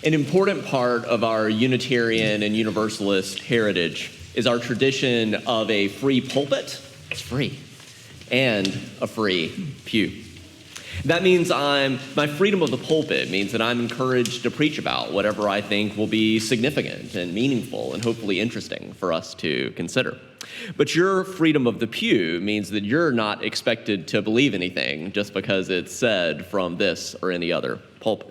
An important part of our Unitarian and Universalist heritage is our tradition of a free pulpit, it's free, and a free pew. That means my freedom of the pulpit means that I'm encouraged to preach about whatever I think will be significant and meaningful and hopefully interesting for us to consider. But your freedom of the pew means that you're not expected to believe anything just because it's said from this or any other pulpit.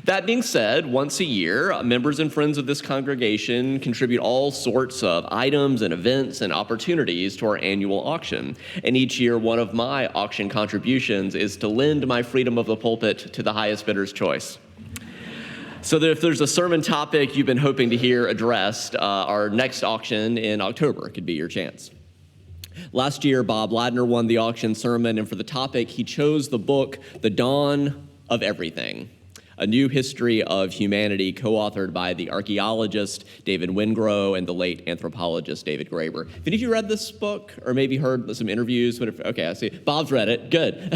That being said, once a year, members and friends of this congregation contribute all sorts of items and events and opportunities to our annual auction. And each year, one of my auction contributions is to lend my freedom of the pulpit to the highest bidder's choice. So that if there's a sermon topic you've been hoping to hear addressed, our next auction in October could be your chance. Last year, Bob Ladner won the auction sermon, and for the topic, he chose the book, The Dawn of Everything, A New History of Humanity, co-authored by the archaeologist David Wengrow and the late anthropologist David Gregg. Have any of you read this book or maybe heard some interviews? Okay, I see. Bob's read it. Good.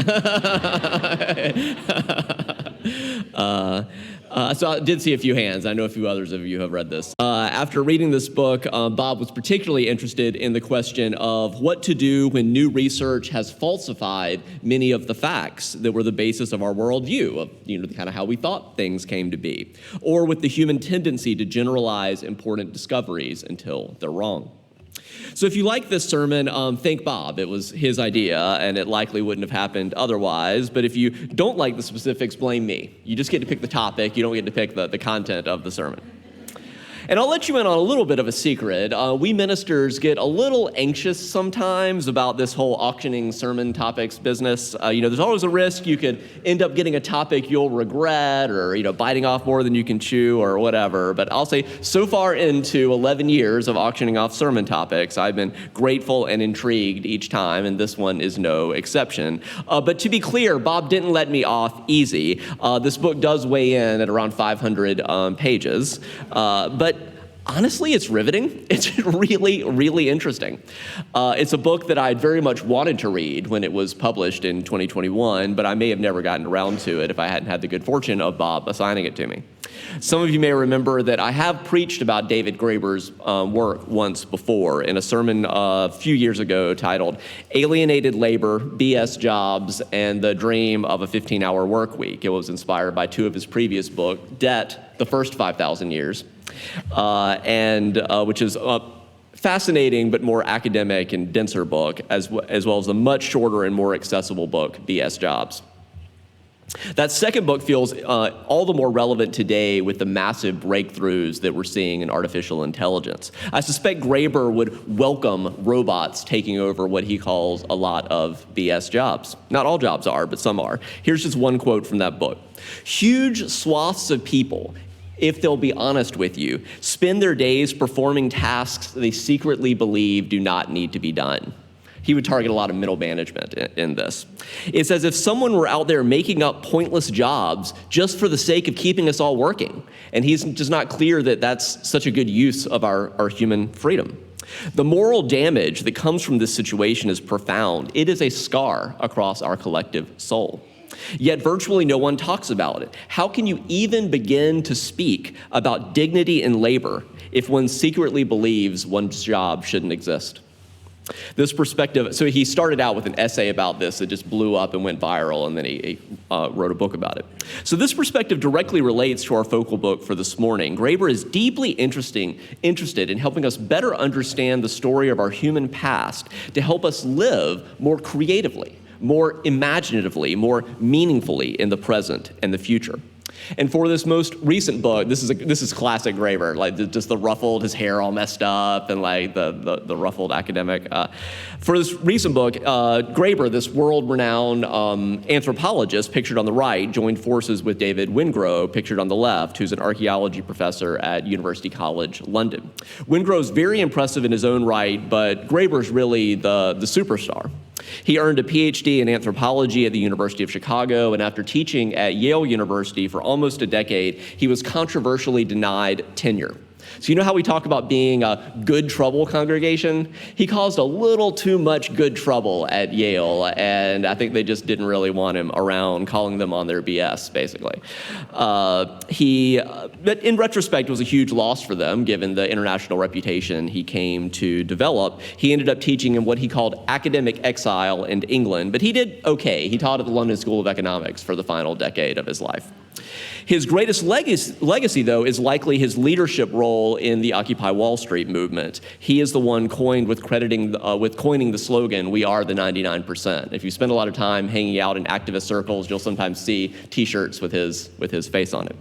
So I did see a few hands. I know a few others of you have read this. After reading this book, Bob was particularly interested in the question of what to do when new research has falsified many of the facts that were the basis of our worldview, of kind of how we thought things came to be, or with the human tendency to generalize important discoveries until they're wrong. So if you like this sermon, thank Bob. It was his idea, and it likely wouldn't have happened otherwise. But if you don't like the specifics, blame me. You just get to pick the topic. You don't get to pick the content of the sermon. And I'll let you in on a little bit of a secret. We ministers get a little anxious sometimes about this whole auctioning sermon topics business. There's always a risk you could end up getting a topic you'll regret, or biting off more than you can chew, or whatever. But I'll say, so far into 11 years of auctioning off sermon topics, I've been grateful and intrigued each time, and this one is no exception. But to be clear, Bob didn't let me off easy. This book does weigh in at around 500 pages, but honestly, it's riveting. It's really, really interesting. It's a book that I'd very much wanted to read when it was published in 2021, but I may have never gotten around to it if I hadn't had the good fortune of Bob assigning it to me. Some of you may remember that I have preached about David Graeber's work once before in a sermon a few years ago titled Alienated Labor, BS Jobs, and the Dream of a 15-Hour Work Week. It was inspired by two of his previous books, Debt, The First 5,000 Years, which is a fascinating but more academic and denser book, as well as the much shorter and more accessible book, BS Jobs. That second book feels all the more relevant today with the massive breakthroughs that we're seeing in artificial intelligence. I suspect Graeber would welcome robots taking over what he calls a lot of BS jobs. Not all jobs are, but some are. Here's just one quote from that book. Huge swaths of people, if they'll be honest with you, spend their days performing tasks they secretly believe do not need to be done. He would target a lot of middle management in this. It's as if someone were out there making up pointless jobs just for the sake of keeping us all working. And he's just not clear that that's such a good use of our human freedom. The moral damage that comes from this situation is profound. It is a scar across our collective soul. Yet virtually no one talks about it. How can you even begin to speak about dignity in labor if one secretly believes one's job shouldn't exist? This perspective, so he started out with an essay about this that just blew up and went viral, and then he wrote a book about it. So this perspective directly relates to our focal book for this morning. Graeber is deeply interested in helping us better understand the story of our human past to help us live more creatively, more imaginatively, more meaningfully in the present and the future. And for this most recent book, this is classic Graeber, like just the ruffled, his hair all messed up, and like the ruffled academic. For this recent book, Graeber, this world-renowned anthropologist, pictured on the right, joined forces with David Wengrow, pictured on the left, who's an archaeology professor at University College London. Wengrow's very impressive in his own right, but Graeber's really the superstar. He earned a PhD in anthropology at the University of Chicago, and after teaching at Yale University for almost a decade, he was controversially denied tenure. So you know how we talk about being a good trouble congregation? He caused a little too much good trouble at Yale, and I think they just didn't really want him around calling them on their BS, basically. But in retrospect, it was a huge loss for them, given the international reputation he came to develop. He ended up teaching in what he called academic exile in England, but he did okay. He taught at the London School of Economics for the final decade of his life. His greatest legacy, though, is likely his leadership role in the Occupy Wall Street movement. He is the one coining the slogan, "We are the 99%." If you spend a lot of time hanging out in activist circles, you'll sometimes see T-shirts with his face on it.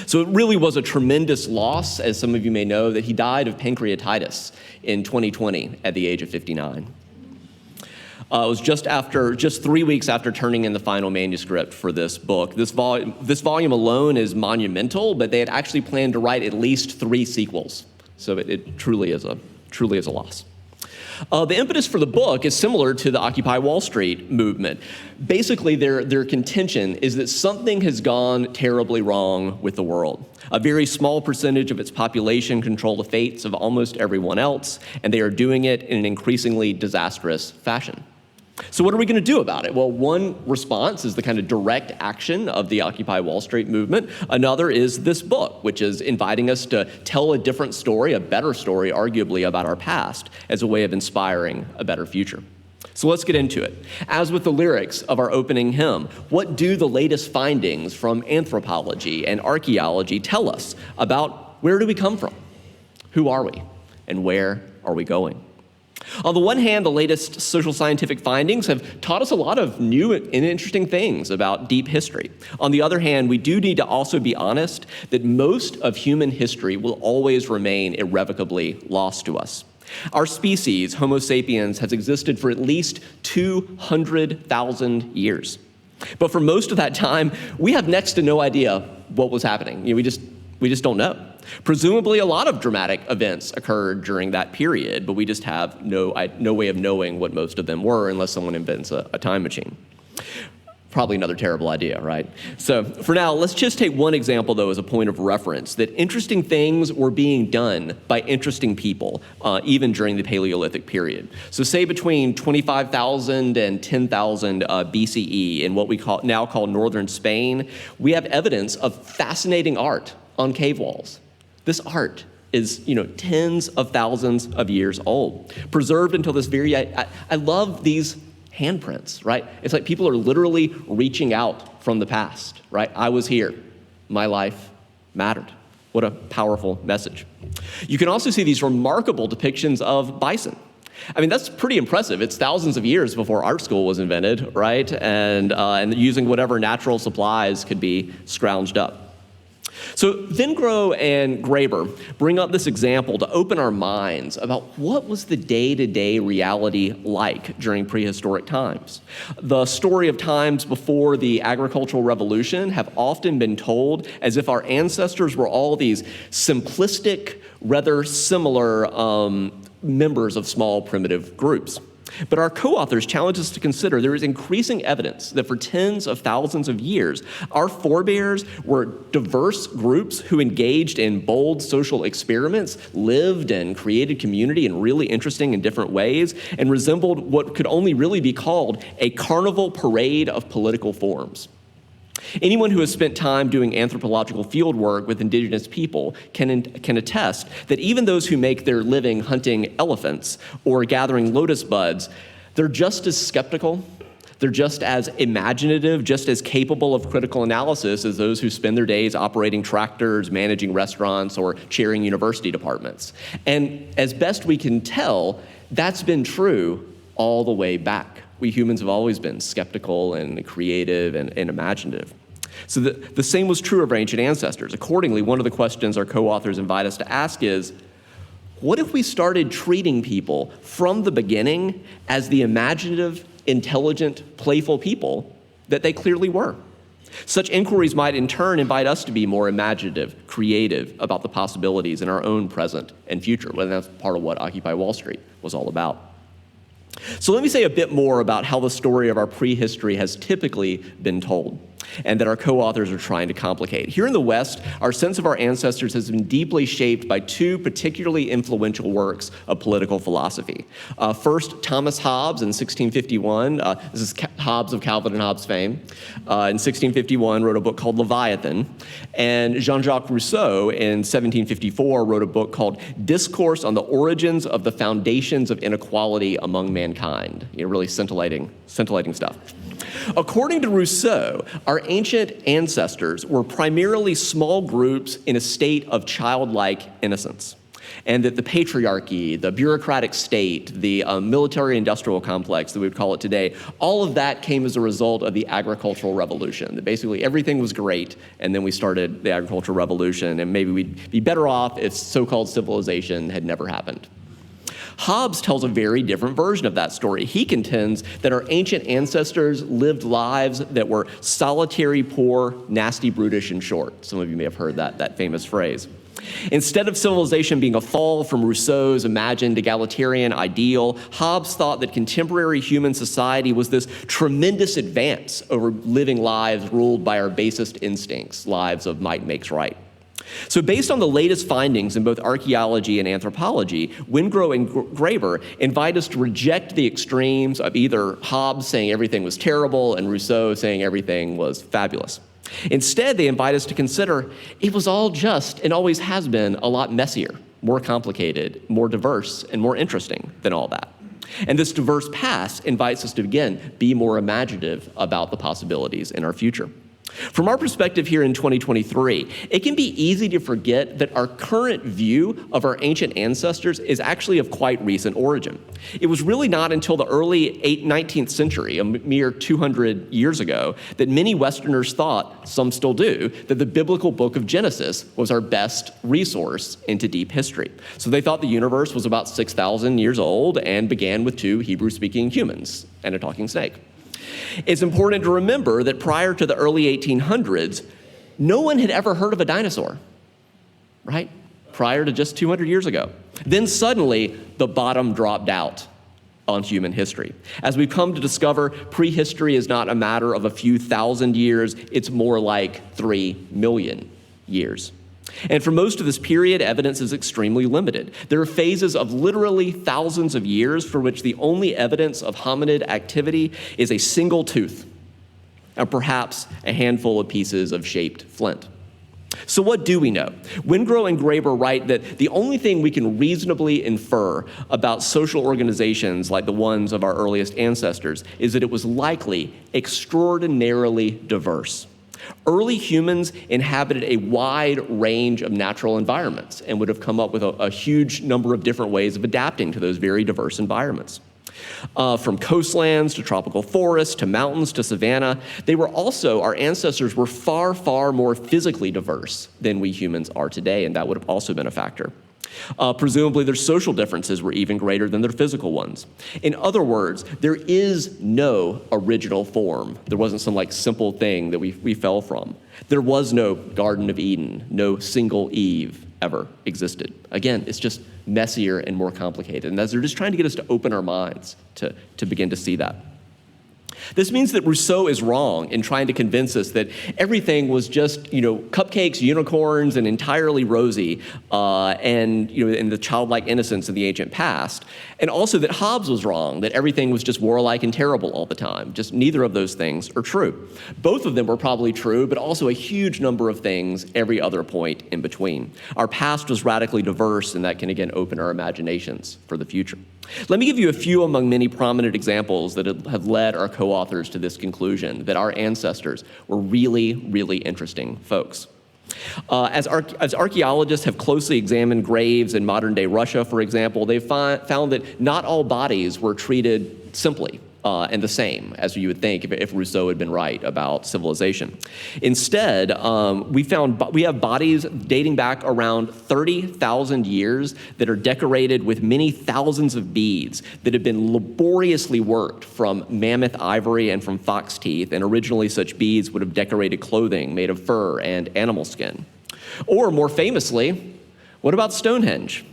So it really was a tremendous loss, as some of you may know, that he died of pancreatitis in 2020 at the age of 59. It was just 3 weeks after turning in the final manuscript for this book. This volume alone is monumental, but they had actually planned to write at least 3 sequels. So it truly is a loss. The impetus for the book is similar to the Occupy Wall Street movement. Basically, their contention is that something has gone terribly wrong with the world. A very small percentage of its population control the fates of almost everyone else, and they are doing it in an increasingly disastrous fashion. So what are we going to do about it? Well, one response is the kind of direct action of the Occupy Wall Street movement. Another is this book, which is inviting us to tell a different story, a better story, arguably, about our past as a way of inspiring a better future. So let's get into it. As with the lyrics of our opening hymn, what do the latest findings from anthropology and archaeology tell us about where do we come from? Who are we? And where are we going? On the one hand, the latest social scientific findings have taught us a lot of new and interesting things about deep history. On the other hand, we do need to also be honest that most of human history will always remain irrevocably lost to us. Our species, Homo sapiens, has existed for at least 200,000 years. But for most of that time, we have next to no idea what was happening. We just don't know. Presumably, a lot of dramatic events occurred during that period, but we just have no way of knowing what most of them were unless someone invents a time machine. Probably another terrible idea, right? So for now, let's just take one example, though, as a point of reference, that interesting things were being done by interesting people, even during the Paleolithic period. So say between 25,000 and 10,000 BCE in what we now call northern Spain, we have evidence of fascinating art on cave walls. This art is, tens of thousands of years old, preserved until this I love these handprints, right? It's like people are literally reaching out from the past, right? I was here. My life mattered. What a powerful message. You can also see these remarkable depictions of bison. I mean, that's pretty impressive. It's thousands of years before art school was invented, right? And using whatever natural supplies could be scrounged up. So Vengrow and Graeber bring up this example to open our minds about what was the day-to-day reality like during prehistoric times. The story of times before the agricultural revolution have often been told as if our ancestors were all these simplistic, rather similar members of small primitive groups. But our co-authors challenge us to consider there is increasing evidence that for tens of thousands of years, our forebears were diverse groups who engaged in bold social experiments, lived and created community in really interesting and different ways, and resembled what could only really be called a carnival parade of political forms. Anyone who has spent time doing anthropological field work with indigenous people can attest that even those who make their living hunting elephants or gathering lotus buds, they're just as skeptical, they're just as imaginative, just as capable of critical analysis as those who spend their days operating tractors, managing restaurants, or chairing university departments. And as best we can tell, that's been true all the way back. We humans have always been skeptical and creative and imaginative. So the same was true of our ancient ancestors. Accordingly, one of the questions our co-authors invite us to ask is, what if we started treating people from the beginning as the imaginative, intelligent, playful people that they clearly were? Such inquiries might in turn invite us to be more imaginative, creative about the possibilities in our own present and future. Well, that's part of what Occupy Wall Street was all about. So let me say a bit more about how the story of our prehistory has typically been told. and that our co-authors are trying to complicate. Here in the West, our sense of our ancestors has been deeply shaped by two particularly influential works of political philosophy. First, Thomas Hobbes in 1651. This is Hobbes of Calvin and Hobbes fame. In 1651, wrote a book called Leviathan. And Jean-Jacques Rousseau in 1754 wrote a book called Discourse on the Origins of the Foundations of Inequality Among Mankind. Really scintillating stuff. According to Rousseau, our ancient ancestors were primarily small groups in a state of childlike innocence, and that the patriarchy, the bureaucratic state, the military-industrial complex that we would call it today, all of that came as a result of the agricultural revolution. That basically everything was great, and then we started the agricultural revolution, and maybe we'd be better off if so-called civilization had never happened. Hobbes tells a very different version of that story. He contends that our ancient ancestors lived lives that were solitary, poor, nasty, brutish, and short. Some of you may have heard that famous phrase. Instead of civilization being a fall from Rousseau's imagined egalitarian ideal, Hobbes thought that contemporary human society was this tremendous advance over living lives ruled by our basest instincts, lives of might makes right. So based on the latest findings in both archaeology and anthropology, Wingrove and Graeber invite us to reject the extremes of either Hobbes saying everything was terrible and Rousseau saying everything was fabulous. Instead, they invite us to consider it was all just and always has been a lot messier, more complicated, more diverse, and more interesting than all that. And this diverse past invites us to, again, be more imaginative about the possibilities in our future. From our perspective here in 2023, it can be easy to forget that our current view of our ancient ancestors is actually of quite recent origin. It was really not until the early 19th century, a mere 200 years ago, that many Westerners thought, some still do, that the biblical book of Genesis was our best resource into deep history. So they thought the universe was about 6,000 years old and began with two Hebrew-speaking humans and a talking snake. It's important to remember that prior to the early 1800s, no one had ever heard of a dinosaur, right? Prior to just 200 years ago. Then suddenly, the bottom dropped out on human history. As we've come to discover, prehistory is not a matter of a few thousand years, it's more like 3 million years. And for most of this period, evidence is extremely limited. There are phases of literally thousands of years for which the only evidence of hominid activity is a single tooth, and perhaps a handful of pieces of shaped flint. So what do we know? Wingrove and Graeber write that the only thing we can reasonably infer about social organizations like the ones of our earliest ancestors is that it was likely extraordinarily diverse. Early humans inhabited a wide range of natural environments and would have come up with a huge number of different ways of adapting to those very diverse environments. From coastlands to tropical forests to mountains to savanna, our ancestors were far, far more physically diverse than we humans are today, and that would have also been a factor. Presumably, their social differences were even greater than their physical ones. In other words, there is no original form. There wasn't some simple thing that we fell from. There was no Garden of Eden, no single Eve ever existed. Again, it's just messier and more complicated. And as they're just trying to get us to open our minds to begin to see that. This means that Rousseau is wrong in trying to convince us that everything was just, cupcakes, unicorns, and entirely rosy, and in the childlike innocence of the ancient past. And also that Hobbes was wrong, that everything was just warlike and terrible all the time. Just neither of those things are true. Both of them were probably true, but also a huge number of things every other point in between. Our past was radically diverse, and that can again open our imaginations for the future. Let me give you a few among many prominent examples that have led our co-authors to this conclusion, that our ancestors were really, really interesting folks. As archaeologists have closely examined graves in modern-day Russia, for example, they've found that not all bodies were treated simply and the same as you would think if Rousseau had been right about civilization. Instead, we have bodies dating back around 30,000 years that are decorated with many thousands of beads that have been laboriously worked from mammoth ivory and from fox teeth, and originally such beads would have decorated clothing made of fur and animal skin. Or more famously, what about Stonehenge?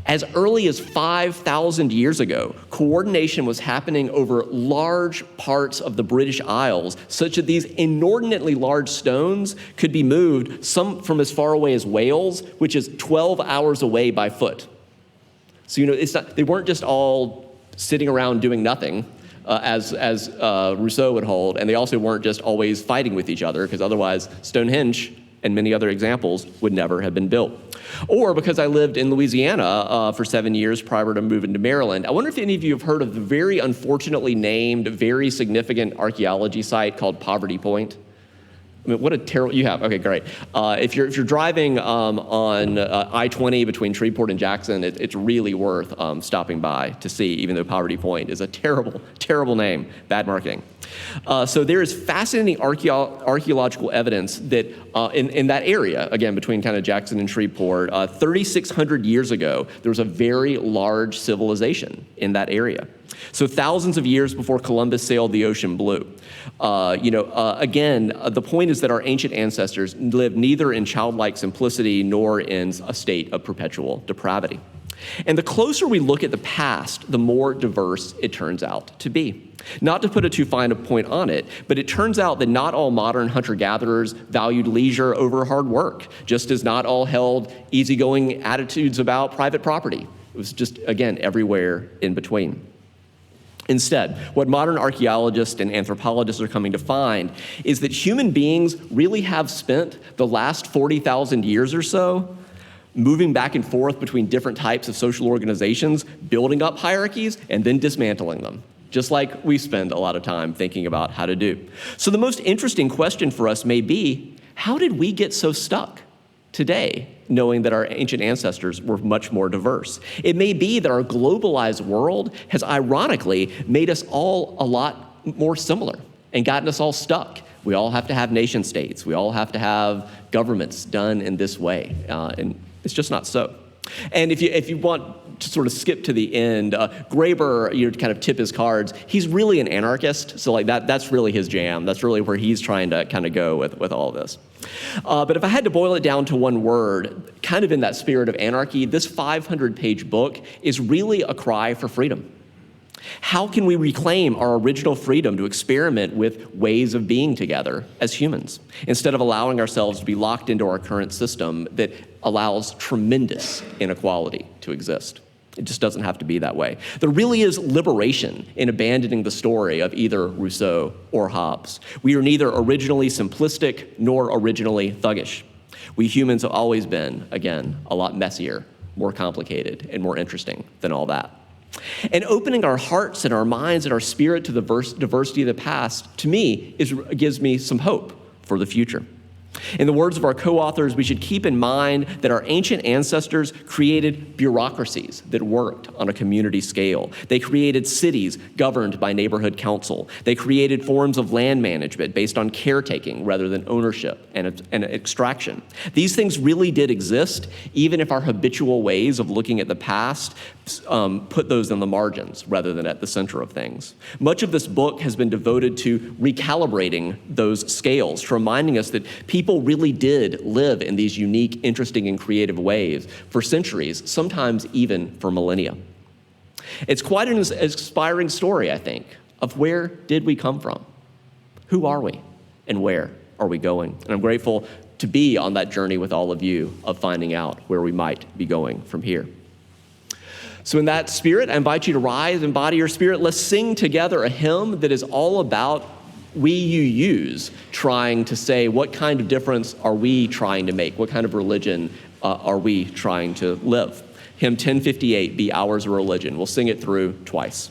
As early as 5,000 years ago, coordination was happening over large parts of the British Isles, such that these inordinately large stones could be moved, some from as far away as Wales, which is 12 hours away by foot. So, they weren't just all sitting around doing nothing, as Rousseau would hold, and they also weren't just always fighting with each other, because otherwise Stonehenge and many other examples would never have been built. Or because I lived in Louisiana for 7 years prior to moving to Maryland, I wonder if any of you have heard of the very unfortunately named, very significant archaeology site called Poverty Point. I mean, what a terrible, you have, okay, great. If you're driving on I-20 between Shreveport and Jackson, it's really worth stopping by to see, even though Poverty Point is a terrible, terrible name, bad marketing. So there is fascinating archaeological evidence that in that area, again, between kind of Jackson and Shreveport, 3,600 years ago, there was a very large civilization in that area. So thousands of years before Columbus sailed the ocean blue. Again, the point is that our ancient ancestors lived neither in childlike simplicity nor in a state of perpetual depravity. And the closer we look at the past, the more diverse it turns out to be. Not to put a too fine a point on it, but it turns out that not all modern hunter-gatherers valued leisure over hard work, just as not all held easygoing attitudes about private property. It was just, again, everywhere in between. Instead, what modern archaeologists and anthropologists are coming to find is that human beings really have spent the last 40,000 years or so moving back and forth between different types of social organizations, building up hierarchies, and then dismantling them, just like we spend a lot of time thinking about how to do. So the most interesting question for us may be, how did we get so stuck today, knowing that our ancient ancestors were much more diverse? It may be that our globalized world has ironically made us all a lot more similar and gotten us all stuck. We all have to have nation states. We all have to have governments done in this way, and it's just not so. And if you want to sort of skip to the end, Graeber, kind of tip his cards, he's really an anarchist, so like that's really his jam. That's really where he's trying to kind of go with all of this. But if I had to boil it down to one word, kind of in that spirit of anarchy, this 500-page book is really a cry for freedom. How can we reclaim our original freedom to experiment with ways of being together as humans, instead of allowing ourselves to be locked into our current system that allows tremendous inequality to exist? It just doesn't have to be that way. There really is liberation in abandoning the story of either Rousseau or Hobbes. We are neither originally simplistic nor originally thuggish. We humans have always been, again, a lot messier, more complicated, and more interesting than all that. And opening our hearts and our minds and our spirit to the diversity of the past, to me, gives me some hope for the future. In the words of our co-authors, we should keep in mind that our ancient ancestors created bureaucracies that worked on a community scale. They created cities governed by neighborhood council. They created forms of land management based on caretaking rather than ownership and extraction. These things really did exist, even if our habitual ways of looking at the past put those in the margins rather than at the center of things. Much of this book has been devoted to recalibrating those scales, to reminding us that people really did live in these unique, interesting, and creative ways for centuries, sometimes even for millennia. It's quite an inspiring story, I think, of where did we come from? Who are we? And where are we going? And I'm grateful to be on that journey with all of you of finding out where we might be going from here. So in that spirit, I invite you to rise, embody your spirit. Let's sing together a hymn that is all about we, you, yous, trying to say, what kind of difference are we trying to make? What kind of religion are we trying to live? Hymn 1058, Be Ours a Religion. We'll sing it through twice.